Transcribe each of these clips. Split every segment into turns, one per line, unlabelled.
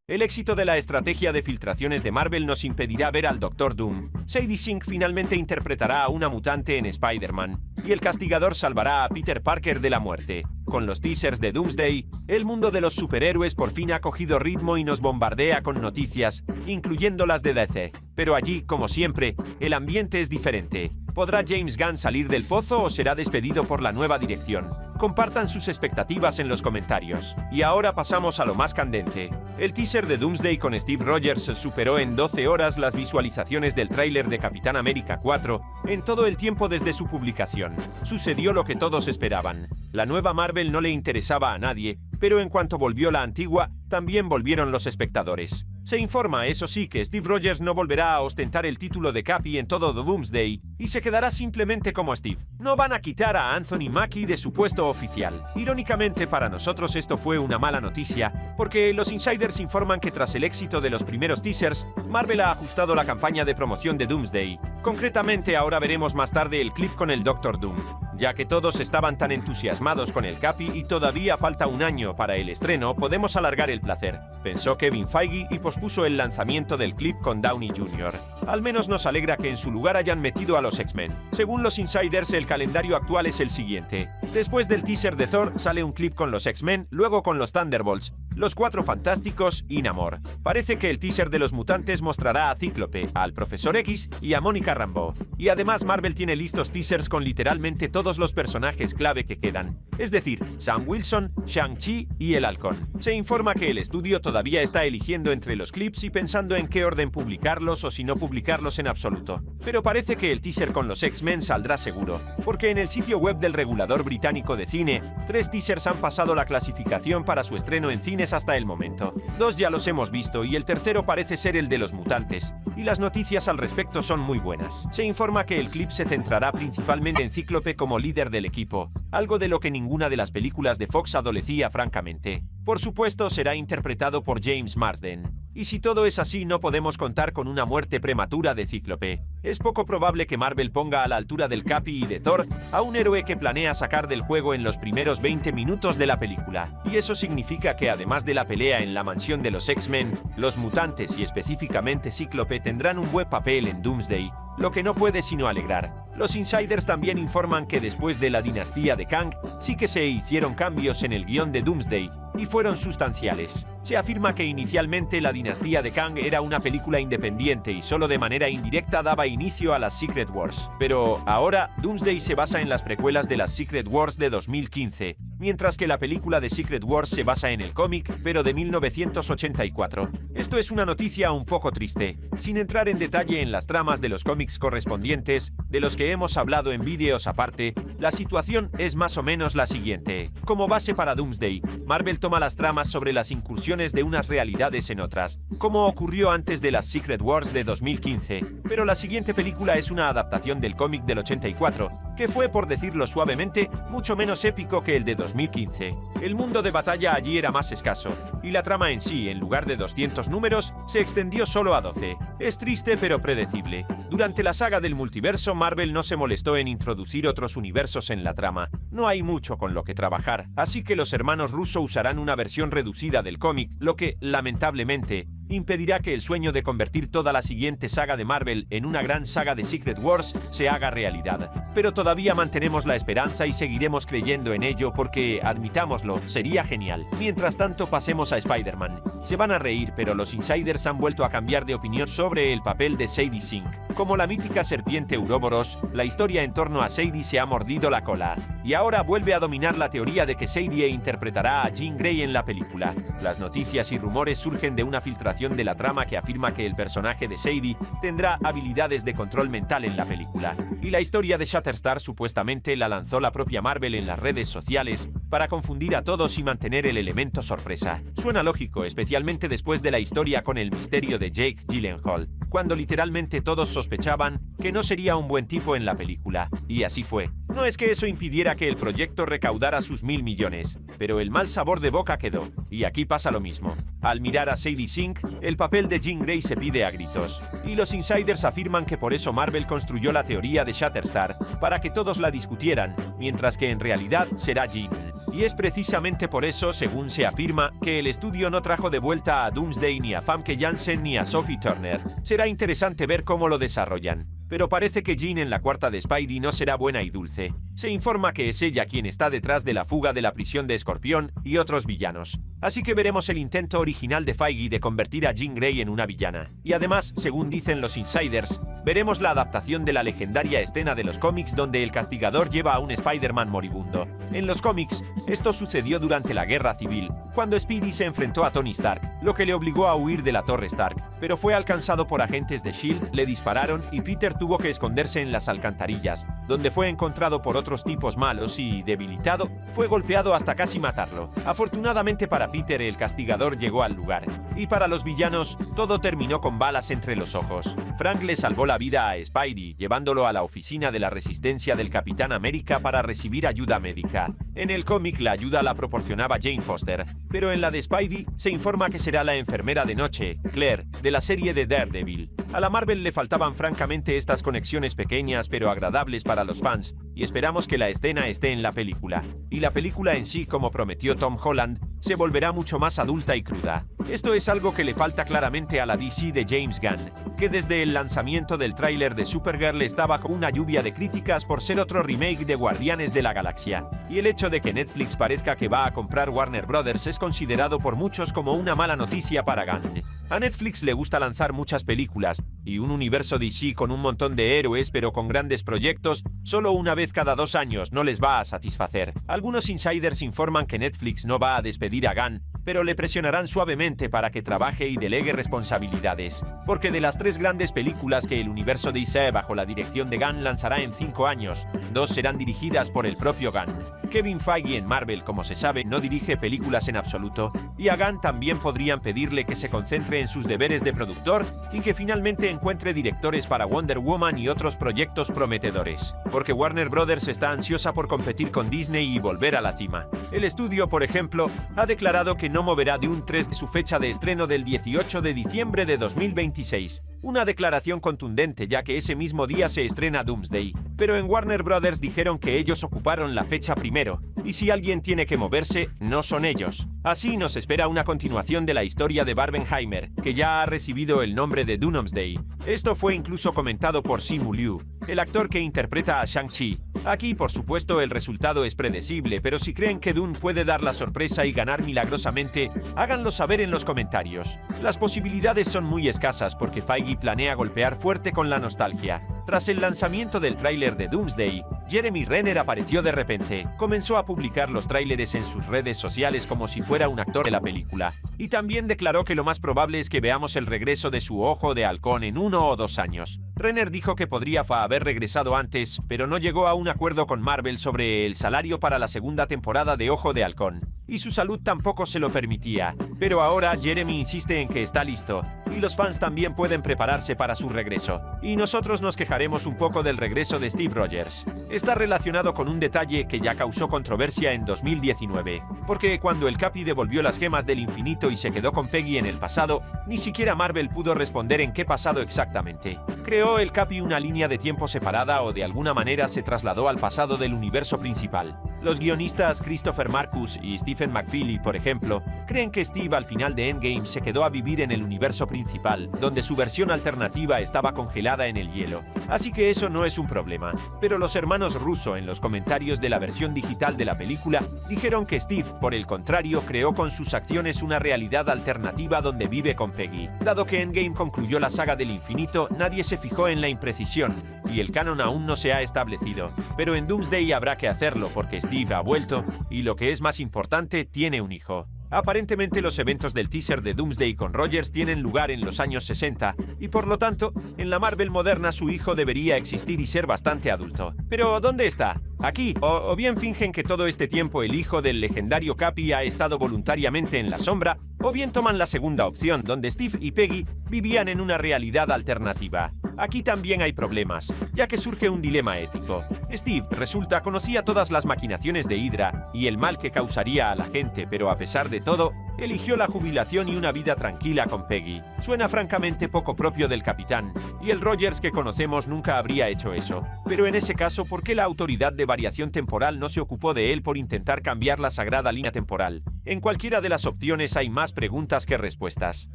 El éxito de la estrategia de filtraciones de Marvel nos impedirá ver al Doctor Doom. Sadie Sink finalmente interpretará a una mutante en Spider-Man, y el castigador salvará a Peter Parker de la muerte. Con los teasers de Doomsday, el mundo de los superhéroes por fin ha cogido ritmo y nos bombardea con noticias, incluyendo las de DC. Pero allí, como siempre, el ambiente es diferente. ¿Podrá James Gunn salir del pozo o será despedido por la nueva dirección? Compartan sus expectativas en los comentarios. Y ahora pasamos a lo más candente. El teaser de Doomsday con Steve Rogers superó en 12 horas las visualizaciones del tráiler de Capitán América 4 en todo el tiempo desde su publicación. Sucedió lo que todos esperaban. La nueva Marvel no le interesaba a nadie, pero en cuanto volvió la antigua, también volvieron los espectadores. Se informa, eso sí, que Steve Rogers no volverá a ostentar el título de Capi en todo Doomsday y se quedará simplemente como Steve. No van a quitar a Anthony Mackie de su puesto oficial. Irónicamente para nosotros esto fue una mala noticia, porque los insiders informan que tras el éxito de los primeros teasers, Marvel ha ajustado la campaña de promoción de Doomsday. Concretamente ahora veremos más tarde el clip con el Doctor Doom. Ya que todos estaban tan entusiasmados con el Capi y todavía falta un año para el estreno, podemos alargar el placer, pensó Kevin Feige y pospuso el lanzamiento del clip con Downey Jr. Al menos nos alegra que en su lugar hayan metido a los X-Men. Según los insiders, el calendario actual es el siguiente. Después del teaser de Thor, sale un clip con los X-Men, luego con los Thunderbolts, los Cuatro Fantásticos y Namor. Parece que el teaser de los mutantes mostrará a Cíclope, al Profesor X y a Mónica Rambeau. Y además Marvel tiene listos teasers con literalmente todos los personajes clave que quedan. Es decir, Sam Wilson, Shang-Chi y el Halcón. Se informa que el estudio todavía está eligiendo entre los clips y pensando en qué orden publicarlos o si no publicarlos en absoluto. Pero parece que el teaser con los X-Men saldrá seguro, porque en el sitio web del regulador británico de cine, 3 teasers han pasado la clasificación para su estreno en cines hasta el momento. 2 ya los hemos visto y el tercero parece ser el de los mutantes, y las noticias al respecto son muy buenas. Se informa que el clip se centrará principalmente en Cíclope como líder del equipo, algo de lo que ninguna de las películas de Fox adolecía francamente. Por supuesto, será interpretado por James Marsden. Y si todo es así, no podemos contar con una muerte prematura de Cíclope. Es poco probable que Marvel ponga a la altura del Capi y de Thor a un héroe que planea sacar del juego en los primeros 20 minutos de la película. Y eso significa que además de la pelea en la mansión de los X-Men, los mutantes y específicamente Cíclope tendrán un buen papel en Doomsday, lo que no puede sino alegrar. Los insiders también informan que después de la dinastía de Kang, sí que se hicieron cambios en el guión de Doomsday, y fueron sustanciales. Se afirma que inicialmente la dinastía de Kang era una película independiente y solo de manera indirecta daba inicio a las Secret Wars. Pero ahora, Doomsday se basa en las precuelas de las Secret Wars de 2015, mientras que la película de Secret Wars se basa en el cómic, pero de 1984. Esto es una noticia un poco triste. Sin entrar en detalle en las tramas de los cómics correspondientes, de los que hemos hablado en vídeos aparte, la situación es más o menos la siguiente. Como base para Doomsday, Marvel toma las tramas sobre las incursiones de unas realidades en otras, como ocurrió antes de las Secret Wars de 2015, pero la siguiente película es una adaptación del cómic del 84, que fue, por decirlo suavemente, mucho menos épico que el de 2015. El mundo de batalla allí era más escaso, y la trama en sí, en lugar de 200 números, se extendió solo a 12. Es triste pero predecible. Durante la saga del multiverso, Marvel no se molestó en introducir otros universos en la trama. No hay mucho con lo que trabajar, así que los hermanos Russo usarán una versión reducida del cómic, lo que, lamentablemente, impedirá que el sueño de convertir toda la siguiente saga de Marvel en una gran saga de Secret Wars se haga realidad. Pero todavía mantenemos la esperanza y seguiremos creyendo en ello porque, admitámoslo, sería genial. Mientras tanto, pasemos a Spider-Man. Se van a reír, pero los insiders han vuelto a cambiar de opinión sobre el papel de Sadie Sink. Como la mítica serpiente Ouroboros, la historia en torno a Sadie se ha mordido la cola. Y ahora vuelve a dominar la teoría de que Sadie interpretará a Jean Grey en la película. Las noticias y rumores surgen de una filtración de la trama que afirma que el personaje de Sadie tendrá habilidades de control mental en la película. Y la historia de Shatterstar supuestamente la lanzó la propia Marvel en las redes sociales para confundir a todos y mantener el elemento sorpresa. Suena lógico, especialmente después de la historia con el misterio de Jake Gyllenhaal, cuando literalmente todos sospechaban que no sería un buen tipo en la película. Y así fue. No es que eso impidiera que el proyecto recaudara sus 1.000 millones, pero el mal sabor de boca quedó. Y aquí pasa lo mismo. Al mirar a Sadie Sink, el papel de Jean Grey se pide a gritos. Y los insiders afirman que por eso Marvel construyó la teoría de Shatterstar, para que todos la discutieran, mientras que en realidad será Jean. Y es precisamente por eso, según se afirma, que el estudio no trajo de vuelta a Doomsday ni a Famke Janssen ni a Sophie Turner. Será interesante ver cómo lo desarrollan. Pero parece que Jean en la cuarta de Spidey no será buena y dulce. Se informa que es ella quien está detrás de la fuga de la prisión de Escorpión y otros villanos. Así que veremos el intento original de Feige de convertir a Jean Grey en una villana. Y además, según dicen los insiders, veremos la adaptación de la legendaria escena de los cómics donde el castigador lleva a un Spider-Man moribundo. En los cómics, esto sucedió durante la Guerra Civil, cuando Spidey se enfrentó a Tony Stark, lo que le obligó a huir de la Torre Stark, pero fue alcanzado por agentes de S.H.I.E.L.D., le dispararon y Peter tuvo que esconderse en las alcantarillas, donde fue encontrado por otros tipos malos y, debilitado, fue golpeado hasta casi matarlo. Afortunadamente para Peter, el castigador llegó al lugar. Y para los villanos, todo terminó con balas entre los ojos. Frank le salvó la vida a Spidey, llevándolo a la oficina de la Resistencia del Capitán América para recibir ayuda médica. En el cómic la ayuda la proporcionaba Jane Foster, pero en la de Spidey se informa que será la enfermera de noche, Claire, de la serie de Daredevil. A la Marvel le faltaban francamente estas conexiones pequeñas pero agradables para los fans, y esperamos que la escena esté en la película. Y la película en sí, como prometió Tom Holland, se volverá mucho más adulta y cruda. Esto es algo que le falta claramente a la DC de James Gunn, que desde el lanzamiento del tráiler de Supergirl está bajo una lluvia de críticas por ser otro remake de Guardianes de la Galaxia. Y el hecho de que Netflix parezca que va a comprar Warner Brothers es considerado por muchos como una mala noticia para Gunn. A Netflix le gusta lanzar muchas películas, y un universo DC con un montón de héroes pero con grandes proyectos, solo una vez cada 2 años no les va a satisfacer. Algunos insiders informan que Netflix no va a despedir a Gunn, pero le presionarán suavemente para que trabaje y delegue responsabilidades. Porque de las 3 grandes películas que el universo DC bajo la dirección de Gunn lanzará en 5 años, 2 serán dirigidas por el propio Gunn. Kevin Feige en Marvel, como se sabe, no dirige películas en absoluto, y a Gunn también podrían pedirle que se concentre en sus deberes de productor y que finalmente encuentre directores para Wonder Woman y otros proyectos prometedores. Porque Warner Brothers está ansiosa por competir con Disney y volver a la cima. El estudio, por ejemplo, ha declarado que no moverá de un 3 de su fecha de estreno del 18 de diciembre de 2026. Una declaración contundente, ya que ese mismo día se estrena Doomsday. Pero en Warner Brothers dijeron que ellos ocuparon la fecha primero, y si alguien tiene que moverse, no son ellos. Así nos espera una continuación de la historia de Barbenheimer, que ya ha recibido el nombre de Doomsday. Esto fue incluso comentado por Simu Liu, el actor que interpreta a Shang-Chi. Aquí, por supuesto, el resultado es predecible, pero si creen que Dune puede dar la sorpresa y ganar milagrosamente, háganlo saber en los comentarios. Las posibilidades son muy escasas porque Feige planea golpear fuerte con la nostalgia. Tras el lanzamiento del tráiler de Doomsday, Jeremy Renner apareció de repente. Comenzó a publicar los tráileres en sus redes sociales como si fuera un actor de la película. Y también declaró que lo más probable es que veamos el regreso de su Ojo de Halcón en 1 o 2 años. Renner dijo que podría haber regresado antes, pero no llegó a un acuerdo con Marvel sobre el salario para la segunda temporada de Ojo de Halcón. Y su salud tampoco se lo permitía. Pero ahora Jeremy insiste en que está listo, y los fans también pueden prepararse para su regreso. Y nosotros nos quejaremos un poco del regreso de Steve Rogers. Está relacionado con un detalle que ya causó controversia en 2019, porque cuando el Capi devolvió las gemas del infinito y se quedó con Peggy en el pasado, ni siquiera Marvel pudo responder en qué pasado exactamente. ¿Creó el Capi una línea de tiempo separada o de alguna manera se trasladó al pasado del universo principal? Los guionistas Christopher Marcus y Stephen McFeely, por ejemplo, creen que Steve al final de Endgame se quedó a vivir en el universo principal, donde su versión alternativa estaba congelada en el hielo. Así que eso no es un problema. Pero los hermanos Russo, en los comentarios de la versión digital de la película, dijeron que Steve, por el contrario, creó con sus acciones una realidad alternativa donde vive con Peggy. Dado que Endgame concluyó la saga del infinito, nadie se fijó en la imprecisión, y el canon aún no se ha establecido. Pero en Doomsday habrá que hacerlo porque Steve ha vuelto, y lo que es más importante, tiene un hijo. Aparentemente los eventos del teaser de Doomsday con Rogers tienen lugar en los años 60, y por lo tanto, en la Marvel moderna su hijo debería existir y ser bastante adulto. Pero ¿dónde está? Aquí, o bien fingen que todo este tiempo el hijo del legendario Capi ha estado voluntariamente en la sombra, o bien toman la segunda opción, donde Steve y Peggy vivían en una realidad alternativa. Aquí también hay problemas, ya que surge un dilema ético. Steve, resulta, conocía todas las maquinaciones de Hydra y el mal que causaría a la gente, pero a pesar de todo, eligió la jubilación y una vida tranquila con Peggy. Suena francamente poco propio del capitán, y el Rogers que conocemos nunca habría hecho eso. Pero en ese caso, ¿por qué la autoridad de variación temporal no se ocupó de él por intentar cambiar la sagrada línea temporal? En cualquiera de las opciones hay más preguntas que respuestas.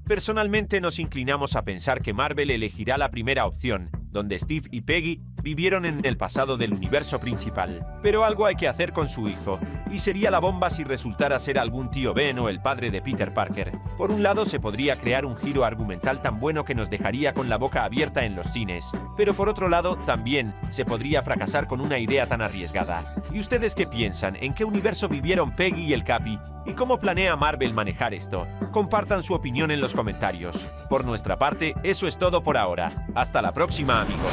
Personalmente nos inclinamos a pensar que Marvel elegirá la primera opción, donde Steve y Peggy vivieron en el pasado del universo principal. Pero algo hay que hacer con su hijo, y sería la bomba si resultara ser algún tío Ben o el padre de Peter Parker. Por un lado, se podría crear un giro argumental tan bueno que nos dejaría con la boca abierta en los cines, pero por otro lado, también se podría fracasar con una idea tan arriesgada. ¿Y ustedes qué piensan? ¿En qué universo vivieron Peggy y el Capi? ¿Y cómo planea Marvel manejar esto? Compartan su opinión en los comentarios. Por nuestra parte, eso es todo por ahora. Hasta la próxima, amigos.